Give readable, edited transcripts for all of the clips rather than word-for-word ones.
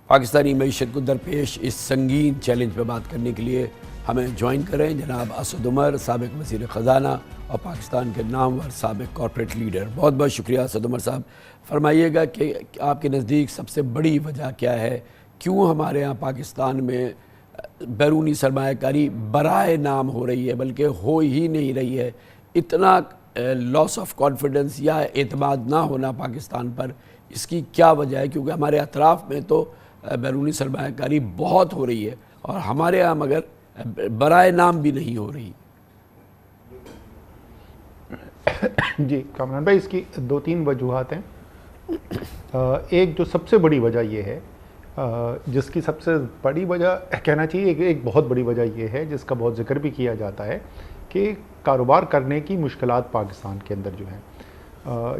پاکستانی معیشت کو درپیش اس سنگین چیلنج پہ بات کرنے کے لیے ہمیں جوائن کریں جناب اسد عمر، سابق وزیر خزانہ اور پاکستان کے نامور سابق کارپوریٹ لیڈر۔ بہت بہت شکریہ اسد عمر صاحب۔ فرمائیے گا کہ آپ کے نزدیک سب سے بڑی وجہ کیا ہے، کیوں ہمارے ہاں پاکستان میں بیرونی سرمایہ کاری برائے نام ہو رہی ہے بلکہ ہو ہی نہیں رہی ہے؟ اتنا لاس آف کانفیڈنس یا اعتماد نہ ہونا پاکستان پر، اس کی کیا وجہ ہے؟ کیونکہ ہمارے اطراف میں تو بیرونی سرمایہ کاری بہت ہو رہی ہے اور ہمارے ہاں مگر برائے نام بھی نہیں ہو رہی۔ جی کامران بھائی، اس کی دو تین وجوہات ہیں۔ ایک جو سب سے بڑی وجہ یہ ہے، جس کی سب سے بڑی وجہ کہنا چاہیے، ایک بہت بڑی وجہ یہ ہے جس کا بہت ذکر بھی کیا جاتا ہے کہ کاروبار کرنے کی مشکلات پاکستان کے اندر جو ہیں،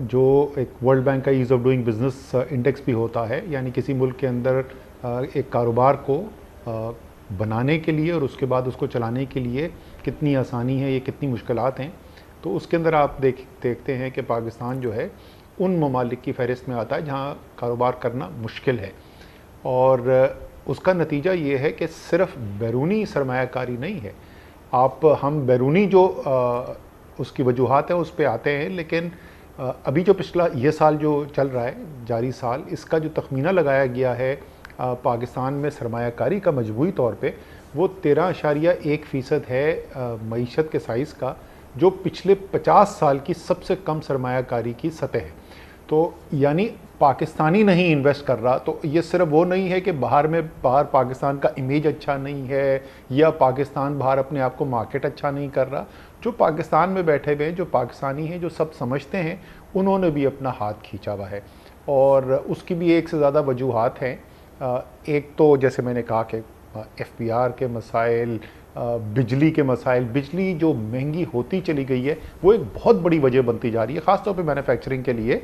جو ایک ورلڈ بینک کا as of doing business index بھی ہوتا ہے، یعنی کسی ملک کے اندر ایک کاروبار کو بنانے کے لیے اور اس کے بعد اس کو چلانے کے لیے کتنی آسانی ہے، یہ کتنی مشکلات ہیں، تو اس کے اندر آپ دیکھتے ہیں کہ پاکستان جو ہے ان ممالک کی فہرست میں آتا ہے جہاں کاروبار کرنا مشکل ہے۔ اور اس کا نتیجہ یہ ہے کہ صرف بیرونی سرمایہ کاری نہیں ہے، ہم بیرونی جو اس کی وجوہات ہیں اس پہ آتے ہیں، لیکن ابھی جو پچھلا یہ سال جو چل رہا ہے، جاری سال، اس کا جو تخمینہ لگایا گیا ہے پاکستان میں سرمایہ کاری کا مجموعی طور پہ، وہ 13.1% ہے معیشت کے سائز کا، جو پچھلے 50 سال کی سب سے کم سرمایہ کاری کی سطح ہے۔ تو یعنی پاکستانی نہیں انویسٹ کر رہا، تو یہ صرف وہ نہیں ہے کہ باہر پاکستان کا امیج اچھا نہیں ہے یا پاکستان باہر اپنے آپ کو مارکیٹ اچھا نہیں کر رہا، جو پاکستان میں بیٹھے ہوئے ہیں، جو پاکستانی ہیں، جو سب سمجھتے ہیں، انہوں نے بھی اپنا ہاتھ کھینچا ہوا ہے۔ اور اس کی بھی ایک سے زیادہ وجوہات ہیں۔ ایک تو جیسے میں نے کہا کہ ایف پی آر کے مسائل، بجلی کے مسائل، بجلی جو مہنگی ہوتی چلی گئی ہے وہ ایک بہت بڑی وجہ بنتی جا رہی ہے، خاص طور پہ مینوفیکچرنگ کے لیے،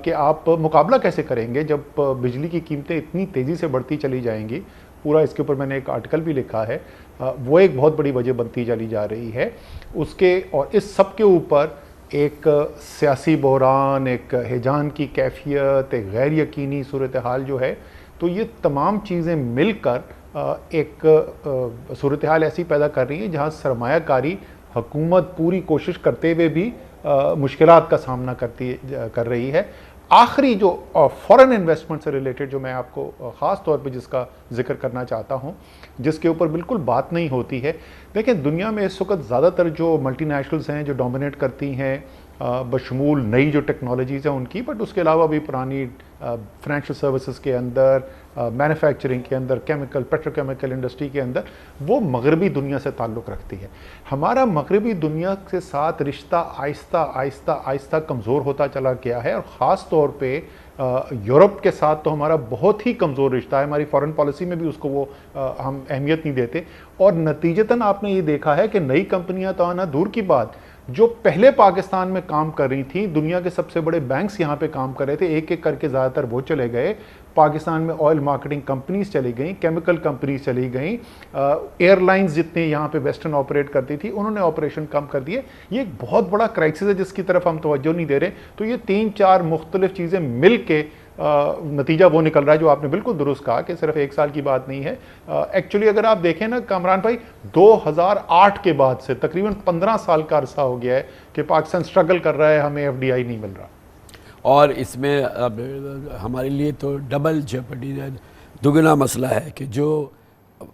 کہ آپ مقابلہ کیسے کریں گے جب بجلی کی قیمتیں اتنی تیزی سے بڑھتی چلی جائیں گی۔ پورا اس کے اوپر میں نے ایک آرٹیکل بھی لکھا ہے، وہ ایک بہت بڑی وجہ بنتی چلی جا رہی ہے اس کے۔ اور اس سب کے اوپر ایک سیاسی بحران، ایک ہیجان کی کیفیت، ایک غیر یقینی صورتحال جو ہے، تو یہ تمام چیزیں مل کر ایک صورتحال ایسی پیدا کر رہی ہے جہاں سرمایہ کاری حکومت پوری کوشش کرتے ہوئے بھی مشکلات کا سامنا کر رہی ہے۔ آخری جو فورن انویسٹمنٹ سے ریلیٹڈ جو میں آپ کو خاص طور پہ جس کا ذکر کرنا چاہتا ہوں، جس کے اوپر بالکل بات نہیں ہوتی ہے، دیکھیں دنیا میں اس وقت زیادہ تر جو ملٹی نیشنلز ہیں جو ڈومینیٹ کرتی ہیں بشمول نئی جو ٹیکنالوجیز ہیں ان کی، بٹ اس کے علاوہ بھی پرانی فائنینشیل سروسز کے اندر، مینوفیکچرنگ کے اندر، کیمیکل پیٹروکیمیکل انڈسٹری کے اندر، وہ مغربی دنیا سے تعلق رکھتی ہے۔ ہمارا مغربی دنیا کے ساتھ رشتہ آہستہ آہستہ آہستہ کمزور ہوتا چلا گیا ہے، اور خاص طور پہ یورپ کے ساتھ تو ہمارا بہت ہی کمزور رشتہ ہے، ہماری فارن پالیسی میں بھی اس کو وہ ہم اہمیت نہیں دیتے، اور نتیجتاً آپ نے یہ دیکھا ہے کہ نئی کمپنیاں تو آنا دور کی بات، جو پہلے پاکستان میں کام کر رہی تھیں، دنیا کے سب سے بڑے بینکس یہاں پہ کام کر رہے تھے، ایک ایک کر کے زیادہ تر وہ چلے گئے۔ پاکستان میں آئل مارکیٹنگ کمپنیز چلی گئیں، کیمیکل کمپنیز چلی گئیں، ایئر لائنز جتنے یہاں پہ ویسٹرن آپریٹ کرتی تھی انہوں نے آپریشن کم کر دیے۔ یہ ایک بہت بڑا کرائسس ہے جس کی طرف ہم توجہ نہیں دے رہے۔ تو یہ 3-4 مختلف چیزیں مل کے نتیجہ وہ نکل رہا ہے جو آپ نے بالکل درست کہا کہ صرف ایک سال کی بات نہیں ہے۔ ایکچولی اگر آپ دیکھیں نا کامران بھائی، 2008 کے بعد سے تقریباً 15 سال کا عرصہ ہو گیا ہے کہ پاکستان سٹرگل کر رہا ہے، ہمیں ایف ڈی آئی نہیں مل رہا، اور اس میں اب ہمارے لیے تو ڈبل جیپٹی دگنا مسئلہ ہے کہ جو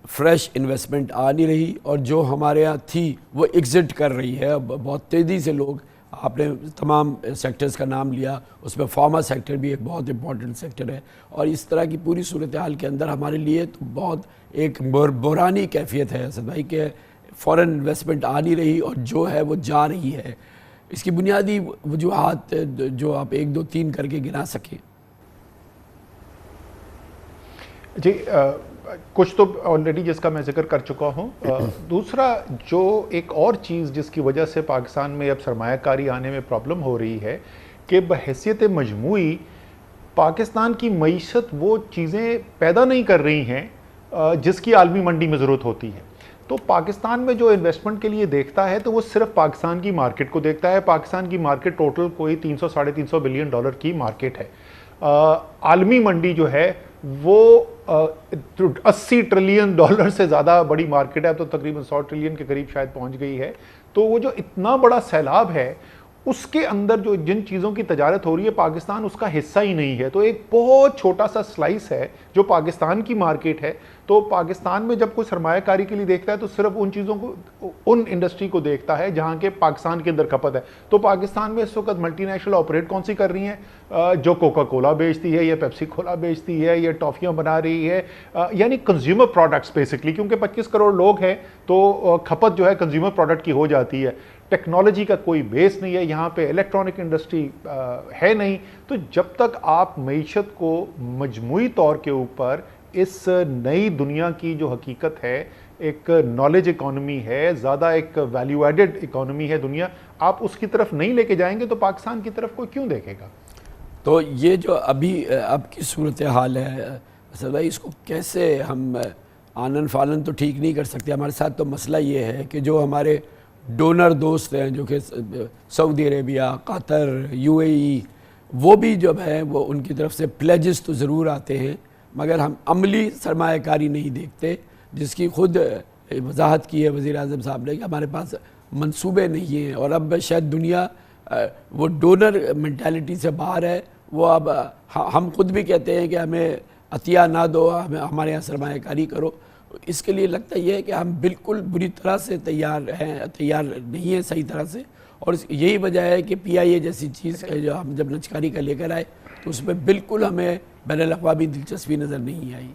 فریش انویسٹمنٹ آ نہیں رہی اور جو ہمارے ہاں تھی وہ ایگزٹ کر رہی ہے بہت تیزی سے۔ لوگ، آپ نے تمام سیکٹرز کا نام لیا، اس میں فارما سیکٹر بھی ایک بہت امپورٹنٹ سیکٹر ہے، اور اس طرح کی پوری صورتحال کے اندر ہمارے لیے تو بہت ایک بحرانی کیفیت ہے اسد بھائی کہ فورن انویسٹمنٹ آ نہیں رہی اور جو ہے وہ جا رہی ہے۔ اس کی بنیادی وجوہات جو آپ 1-2-3 کر کے گنا سکیں۔ جی کچھ تو آلریڈی جس کا میں ذکر کر چکا ہوں۔ دوسرا جو ایک اور چیز جس کی وجہ سے پاکستان میں اب سرمایہ کاری آنے میں پرابلم ہو رہی ہے کہ بحیثیت مجموعی پاکستان کی معیشت وہ چیزیں پیدا نہیں کر رہی ہیں جس کی عالمی منڈی میں ضرورت ہوتی ہے۔ تو پاکستان میں جو انویسٹمنٹ کے لیے دیکھتا ہے تو وہ صرف پاکستان کی مارکیٹ کو دیکھتا ہے۔ پاکستان کی مارکیٹ ٹوٹل کوئی 300-350 بلین ڈالر کی مارکیٹ ہے۔ عالمی منڈی جو ہے وہ 80 ٹریلین ڈالر سے زیادہ بڑی مارکیٹ ہے، تو تقریباً 100 ٹریلین کے قریب شاید پہنچ گئی ہے. تو وہ جو اتنا بڑا سیلاب ہے اس کے اندر جو جن چیزوں کی تجارت ہو رہی ہے پاکستان اس کا حصہ ہی نہیں ہے. تو ایک بہت چھوٹا سا سلائس ہے جو پاکستان کی مارکیٹ ہے. تو پاکستان میں جب کوئی سرمایہ کاری کے لیے دیکھتا ہے تو صرف ان چیزوں کو، ان انڈسٹری کو دیکھتا ہے جہاں کے پاکستان کے اندر کھپت ہے. تو پاکستان میں اس وقت ملٹی نیشنل آپریٹ کون سی کر رہی ہیں؟ جو کوکا کولا بیچتی ہے یا پیپسی کولا بیچتی ہے یا ٹافیاں بنا رہی ہے، یعنی کنزیومر پروڈکٹس بیسکلی، کیونکہ 25 کروڑ لوگ ہیں تو کھپت جو ہے کنزیومر پروڈکٹ کی ہو جاتی ہے. ٹیکنالوجی کا کوئی بیس نہیں ہے یہاں پہ، الیکٹرانک انڈسٹری ہے نہیں. تو جب تک آپ معیشت کو مجموعی طور کے اوپر اس نئی دنیا کی جو حقیقت ہے، ایک نالج اکانومی ہے، زیادہ ایک ویلیو ایڈڈ اکانومی ہے دنیا، آپ اس کی طرف نہیں لے کے جائیں گے تو پاکستان کی طرف کوئی کیوں دیکھے گا؟ تو یہ جو ابھی اب کی صورتحال ہے اسد بھائی، اس کو کیسے ہم آنن فانن تو ٹھیک نہیں کر سکتے. ہمارے ساتھ تو مسئلہ یہ ہے کہ جو ہمارے ڈونر دوست ہیں، جو کہ سعودی عربیہ، قطر، UAE، وہ بھی جو ہے وہ ان کی طرف سے پلیجز تو ضرور آتے ہیں، مگر ہم عملی سرمایہ کاری نہیں دیکھتے، جس کی خود وضاحت کی ہے وزیر اعظم صاحب نے کہ ہمارے پاس منصوبے نہیں ہیں. اور اب شاید دنیا وہ ڈونر مینٹیلٹی سے باہر ہے. وہ اب ہم خود بھی کہتے ہیں کہ ہمیں عطیہ نہ دو، ہمارے یہاں سرمایہ کاری کرو. اس کے لیے لگتا یہ ہے کہ ہم بالکل بری طرح سے تیار نہیں ہیں صحیح طرح سے. اور یہی وجہ ہے کہ PIA جیسی چیز جو ہم جب لچکاری کا لے کر آئے تو اس میں بالکل ہمیں بین الاقوامی دلچسپی نظر نہیں آئی.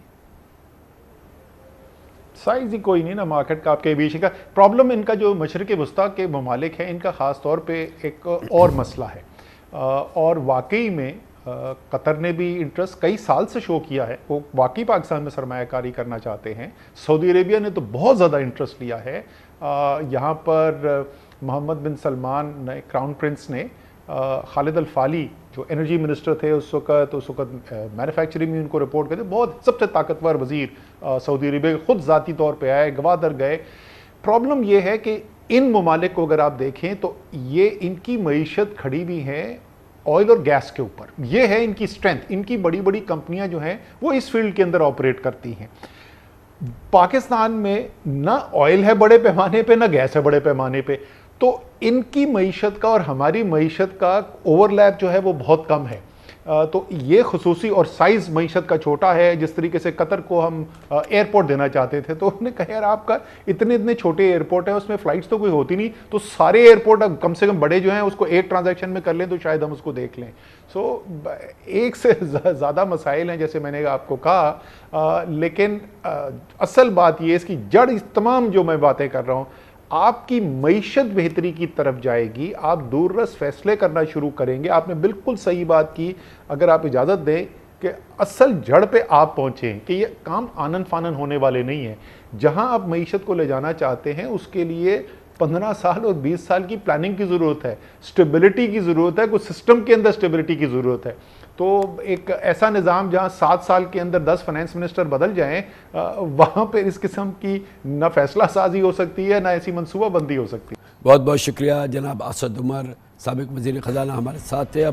سائز ہی کوئی نہیں نا مارکیٹ کا آپ کے بیچ کا. پرابلم ان کا جو مشرق وسطیٰ کے ممالک ہیں ان کا خاص طور پہ ایک اور مسئلہ ہے، اور واقعی میں قطر نے بھی انٹرسٹ کئی سال سے شو کیا ہے، وہ واقعی پاکستان میں سرمایہ کاری کرنا چاہتے ہیں. سعودی عربیہ نے تو بہت زیادہ انٹرسٹ لیا ہے. یہاں پر محمد بن سلمان نے، کراؤن پرنس نے، خالد الفالی جو انرجی منسٹر تھے اس وقت مینوفیکچرنگ میں ان کو رپورٹ کرتے، بہت سب سے طاقتور وزیر سعودی عربیہ کے، خود ذاتی طور پہ آئے، گوادر گئے. پرابلم یہ ہے کہ ان ممالک کو اگر آپ دیکھیں تو یہ ان کی معیشت کھڑی بھی ہے آئل اور گیس کے اوپر. یہ ہے ان کی اسٹرینتھ. ان کی بڑی بڑی کمپنیاں جو ہیں وہ اس فیلڈ کے اندر آپریٹ کرتی ہیں. پاکستان میں نہ آئل ہے بڑے پیمانے پہ، نہ گیس ہے بڑے پیمانے پہ. تو ان کی معیشت کا اور ہماری معیشت کا اوور لیپ جو ہے وہ بہت کم ہے. تو یہ خصوصی، اور سائز معیشت کا چھوٹا ہے. جس طریقے سے قطر کو ہم ایئرپورٹ دینا چاہتے تھے تو انہوں نے کہا یار آپ کا اتنے چھوٹے ایئرپورٹ ہیں، اس میں فلائٹس تو کوئی ہوتی نہیں، تو سارے ایئرپورٹ کم سے کم بڑے جو ہیں اس کو ایک ٹرانزیکشن میں کر لیں تو شاید ہم اس کو دیکھ لیں. سو ایک سے زیادہ مسائل ہیں جیسے میں نے آپ کو کہا، لیکن اصل بات یہ اس کی جڑ، اس تمام جو میں باتیں کر رہا ہوں، آپ کی معیشت بہتری کی طرف جائے گی، آپ دور رس فیصلے کرنا شروع کریں گے. آپ نے بالکل صحیح بات کی. اگر آپ اجازت دیں کہ اصل جڑ پہ آپ پہنچیں کہ یہ کام آنن فانن ہونے والے نہیں ہیں. جہاں آپ معیشت کو لے جانا چاہتے ہیں اس کے لیے 15 سال اور 20 سال کی پلاننگ کی ضرورت ہے، سٹیبلٹی کی ضرورت ہے، کوئی سسٹم کے اندر سٹیبلٹی کی ضرورت ہے. تو ایک ایسا نظام جہاں 7 سال کے اندر 10 فائنانس منسٹر بدل جائیں، وہاں پہ اس قسم کی نہ فیصلہ سازی ہو سکتی ہے نہ ایسی منصوبہ بندی ہو سکتی ہے. بہت بہت شکریہ جناب اسد عمر، سابق وزیر خزانہ ہمارے ساتھ تھے.